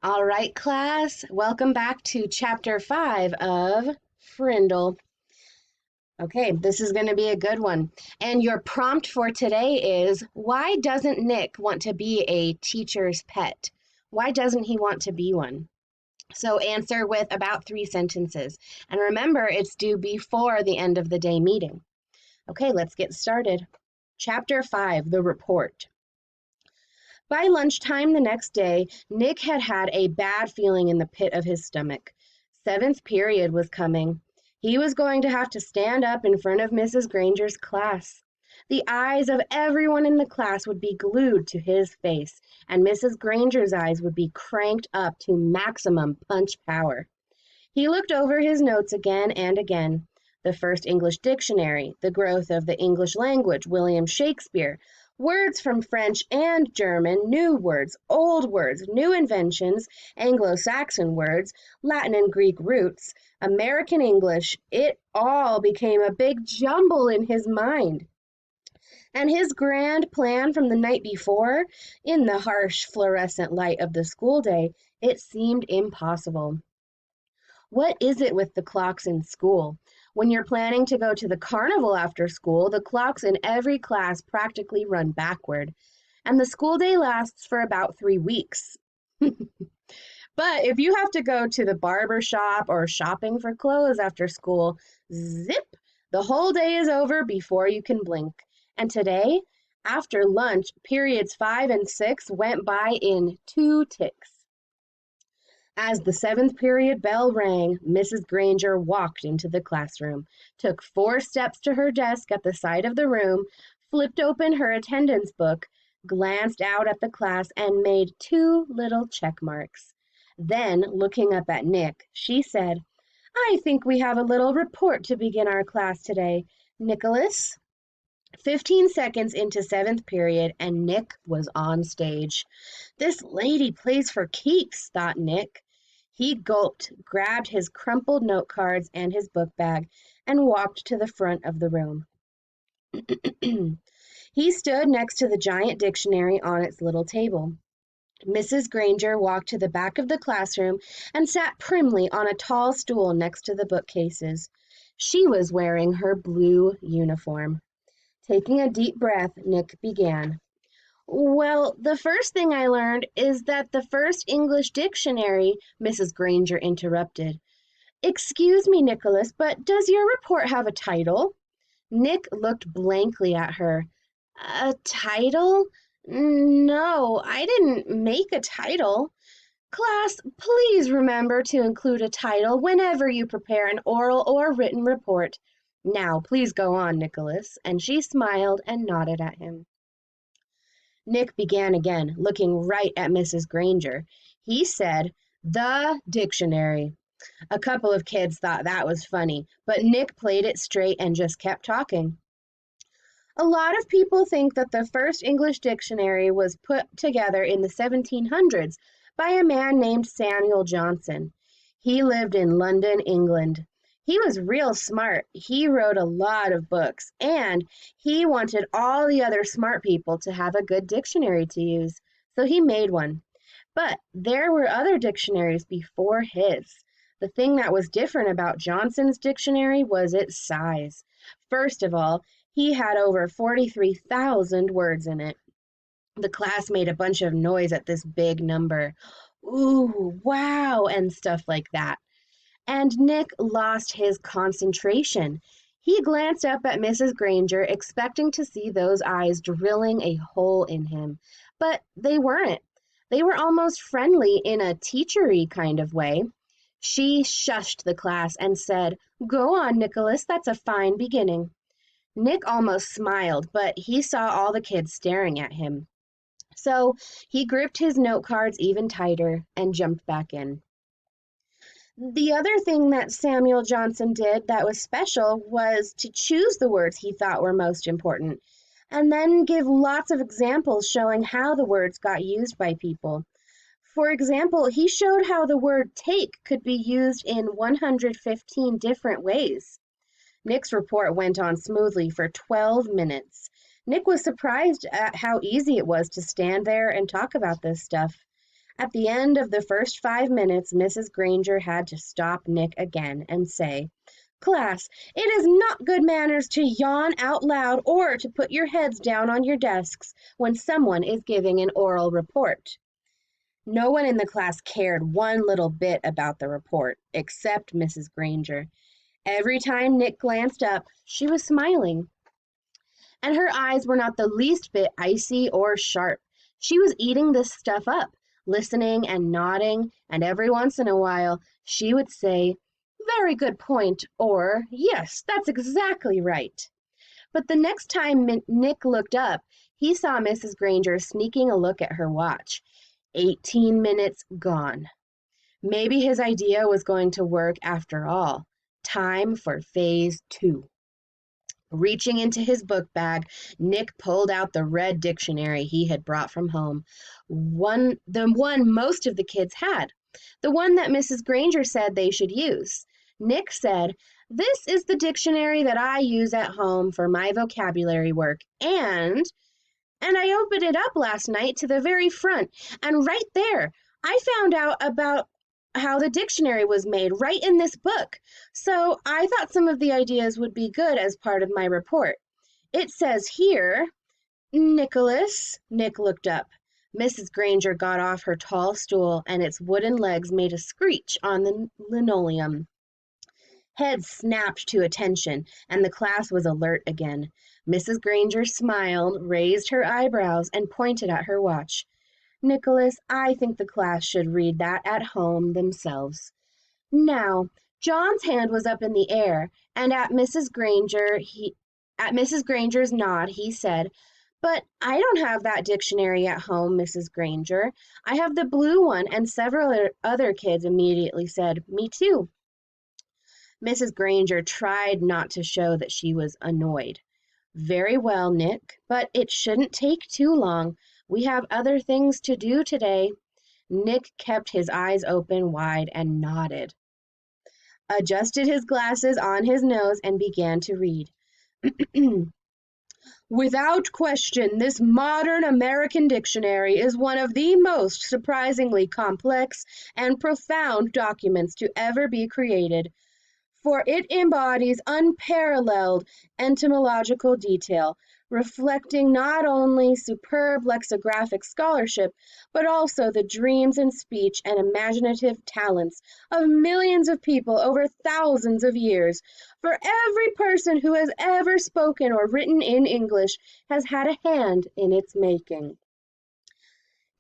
All right, class, welcome back to chapter 5 of Frindle. Okay, this is going to be a good one. And your prompt for today is, why doesn't Nick want to be a teacher's pet? Why doesn't he want to be one? So answer with about 3 sentences. And remember, it's due before the end of the day meeting. Okay, let's get started. Chapter 5, The Report. By lunchtime the next day, Nick had had a bad feeling in the pit of his stomach. Seventh period was coming. He was going to have to stand up in front of Mrs. Granger's class. The eyes of everyone in the class would be glued to his face, and Mrs. Granger's eyes would be cranked up to maximum punch power. He looked over his notes again and again. The first English dictionary, the growth of the English language, William Shakespeare, words from French and German, new words, old words, new inventions, Anglo-Saxon words, Latin and Greek roots, American English, it all became a big jumble in his mind. And his grand plan from the night before, in the harsh fluorescent light of the school day, it seemed impossible. What is it with the clocks in school? When you're planning to go to the carnival after school, the clocks in every class practically run backward, and the school day lasts for about 3 weeks. But if you have to go to the barber shop or shopping for clothes after school, zip, the whole day is over before you can blink. And today, after lunch, periods 5 and 6 went by in 2 ticks. As the seventh period bell rang, Mrs. Granger walked into the classroom, took 4 steps to her desk at the side of the room, flipped open her attendance book, glanced out at the class, and made 2 little check marks. Then, looking up at Nick, she said, "I think we have a little report to begin our class today. Nicholas?" 15 seconds into seventh period, and Nick was on stage. This lady plays for keeps, thought Nick. He gulped, grabbed his crumpled note cards and his book bag, and walked to the front of the room. He stood next to the giant dictionary on its little table. Mrs. Granger walked to the back of the classroom and sat primly on a tall stool next to the bookcases. She was wearing her blue uniform. Taking a deep breath, Nick began. "Well, the first thing I learned is that the first English dictionary," Mrs. Granger interrupted. "Excuse me, Nicholas, but does your report have a title?" Nick looked blankly at her. "A title? No, I didn't make a title. Class, please remember to include a title whenever you prepare an oral or written report. Now, please go on, Nicholas," and she smiled and nodded at him. Nick began again, looking right at Mrs. Granger. He said, "The dictionary." A couple of kids thought that was funny, but Nick played it straight and just kept talking. "A lot of people think that the first English dictionary was put together in the 1700s by a man named Samuel Johnson. He lived in London, England. He was real smart. He wrote a lot of books, and he wanted all the other smart people to have a good dictionary to use, so he made one. But there were other dictionaries before his. The thing that was different about Johnson's dictionary was its size. First of all, he had over 43,000 words in it. The class made a bunch of noise at this big number. "Ooh, wow," and stuff like that. And Nick lost his concentration. He glanced up at Mrs. Granger, expecting to see those eyes drilling a hole in him. But they weren't. They were almost friendly in a teachery kind of way. She shushed the class and said, "Go on, Nicholas, that's a fine beginning." Nick almost smiled, but he saw all the kids staring at him. So he gripped his note cards even tighter and jumped back in. The other thing that Samuel Johnson did that was special was to choose the words he thought were most important, and then give lots of examples showing how the words got used by people. For example, he showed how the word take could be used in 115 different ways. Nick's report went on smoothly for 12 minutes. Nick was surprised at how easy it was to stand there and talk about this stuff. At the end of the first 5 minutes, Mrs. Granger had to stop Nick again and say, "Class, it is not good manners to yawn out loud or to put your heads down on your desks when someone is giving an oral report." No one in the class cared one little bit about the report, except Mrs. Granger. Every time Nick glanced up, she was smiling, and her eyes were not the least bit icy or sharp. She was eating this stuff up, listening and nodding, and every once in a while she would say, "Very good point," or "Yes, that's exactly right." But the next time Nick looked up, he saw Mrs. Granger sneaking a look at her watch. 18 minutes gone. Maybe his idea was going to work after all. Time for phase 2. Reaching into his book bag, Nick pulled out the red dictionary he had brought from home. The one most of the kids had. The one that Mrs. Granger said they should use. Nick said, "This is the dictionary that I use at home for my vocabulary work, and I opened it up last night to the very front, and right there, I found out about how the dictionary was made right in this book. So I thought some of the ideas would be good as part of my report. It says here, Nicholas." Nick looked up. Mrs. Granger got off her tall stool, and its wooden legs made a screech on the linoleum. Heads snapped to attention, and the class was alert again. Mrs. Granger smiled, raised her eyebrows, and pointed at her watch. "Nicholas, I think the class should read that at home themselves." Now, John's hand was up in the air, and at Mrs. Granger's nod, he said, "But I don't have that dictionary at home, Mrs. Granger. I have the blue one," and several other kids immediately said, "Me too." Mrs. Granger tried not to show that she was annoyed. "Very well, Nick, but it shouldn't take too long. We have other things to do today." Nick kept his eyes open wide and nodded, adjusted his glasses on his nose, and began to read. "Without question, this modern American dictionary is one of the most surprisingly complex and profound documents to ever be created, for it embodies unparalleled etymological detail, reflecting not only superb lexicographic scholarship, but also the dreams and speech and imaginative talents of millions of people over thousands of years. For every person who has ever spoken or written in English has had a hand in its making."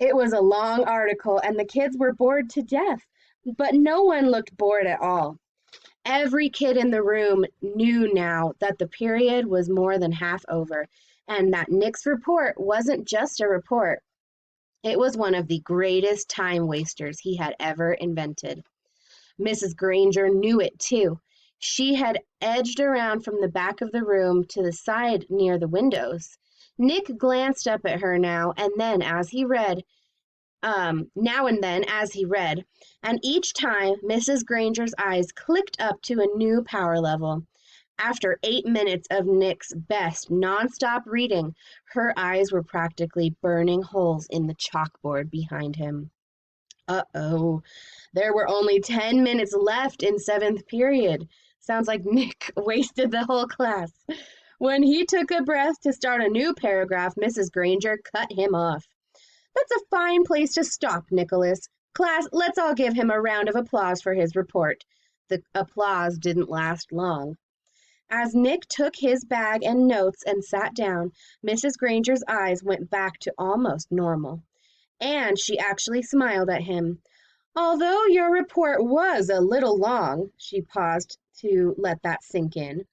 It was a long article, and the kids were bored to death, but no one looked bored at all. Every kid in the room knew now that the period was more than half over, and that Nick's report wasn't just a report. It was one of the greatest time wasters he had ever invented. Mrs. Granger knew it too. She had edged around from the back of the room to the side near the windows. Nick glanced up at her now and then as he read, and each time Mrs. Granger's eyes clicked up to a new power level. After 8 minutes of Nick's best nonstop reading, her eyes were practically burning holes in the chalkboard behind him. Uh-oh, there were only 10 minutes left in seventh period. Sounds like Nick wasted the whole class. When he took a breath to start a new paragraph, Mrs. Granger cut him off. "That's a fine place to stop, Nicholas. Class, let's all give him a round of applause for his report." The applause didn't last long. As Nick took his bag and notes and sat down, Mrs. Granger's eyes went back to almost normal, and she actually smiled at him. "Although your report was a little long," she paused to let that sink in,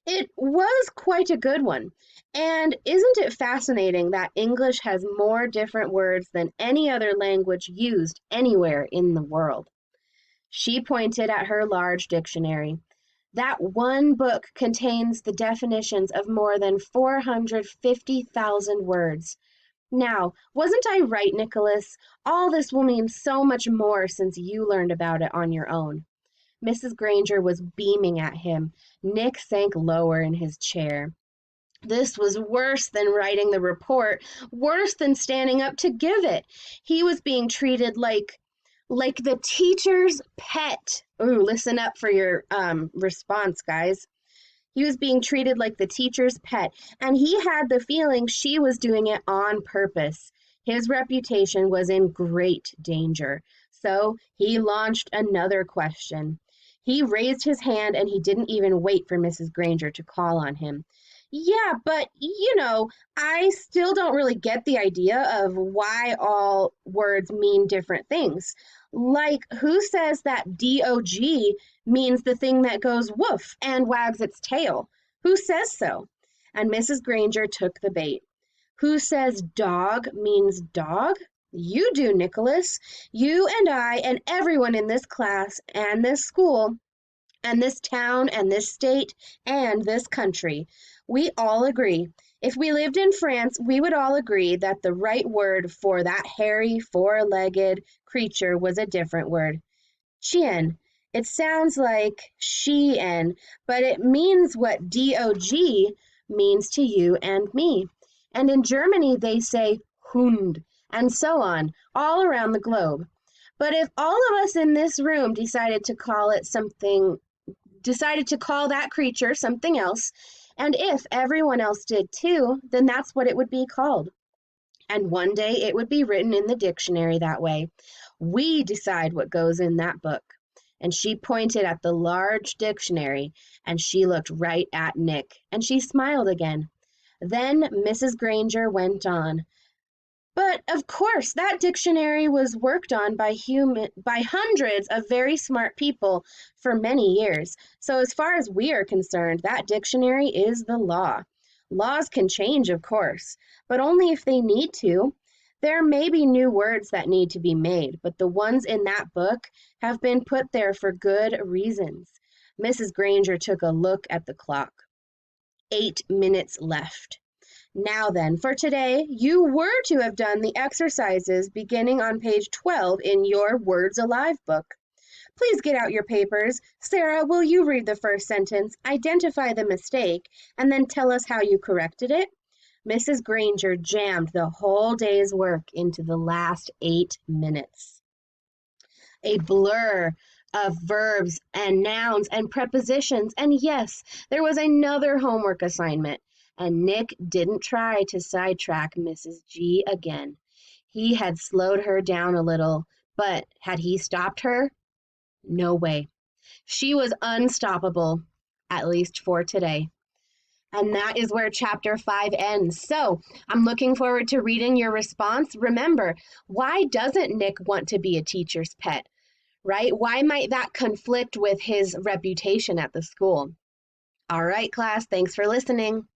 "it was quite a good one. And isn't it fascinating that English has more different words than any other language used anywhere in the world?" She pointed at her large dictionary. "That one book contains the definitions of more than 450,000 words. Now, wasn't I right, Nicholas? All this will mean so much more since you learned about it on your own." Mrs. Granger was beaming at him. Nick sank lower in his chair. This was worse than writing the report, worse than standing up to give it. He was being treated like the teacher's pet. Ooh, listen up for your response, guys. He was being treated like the teacher's pet, and he had the feeling she was doing it on purpose. His reputation was in great danger. So he launched another question. He raised his hand and he didn't even wait for Mrs. Granger to call on him. Yeah, but I still don't really get the idea of why all words mean different things. Like, who says that DOG means the thing that goes woof and wags its tail? Who says so? And Mrs. Granger took the bait. Who says dog means dog? You do, Nicholas. You and I and everyone in this class and this school and this town and this state and this country. We all agree. If we lived in France, we would all agree that the right word for that hairy, four-legged creature was a different word. Chien. It sounds like she-en, but it means what DOG means to you and me. And in Germany, they say Hund, and so on, all around the globe. But if all of us in this room decided to call that creature something else, and if everyone else did too, then that's what it would be called. And one day it would be written in the dictionary that way. We decide what goes in that book. And she pointed at the large dictionary, and she looked right at Nick, and she smiled again. Then Mrs. Granger went on. But of course, that dictionary was worked on by hundreds of very smart people for many years. So as far as we are concerned, that dictionary is the law. Laws can change, of course, but only if they need to. There may be new words that need to be made, but the ones in that book have been put there for good reasons. Mrs. Granger took a look at the clock. 8 minutes left. Now then, for today, you were to have done the exercises beginning on page 12 in your Words Alive book. Please get out your papers. Sarah, will you read the first sentence, identify the mistake, and then tell us how you corrected it? Mrs. Granger jammed the whole day's work into the last 8 minutes. A blur of verbs and nouns and prepositions, and yes, there was another homework assignment. And Nick didn't try to sidetrack Mrs. G again. He had slowed her down a little, but had he stopped her? No way. She was unstoppable, at least for today. And that is where chapter 5 ends. So I'm looking forward to reading your response. Remember, why doesn't Nick want to be a teacher's pet, right? Why might that conflict with his reputation at the school? All right, class, thanks for listening.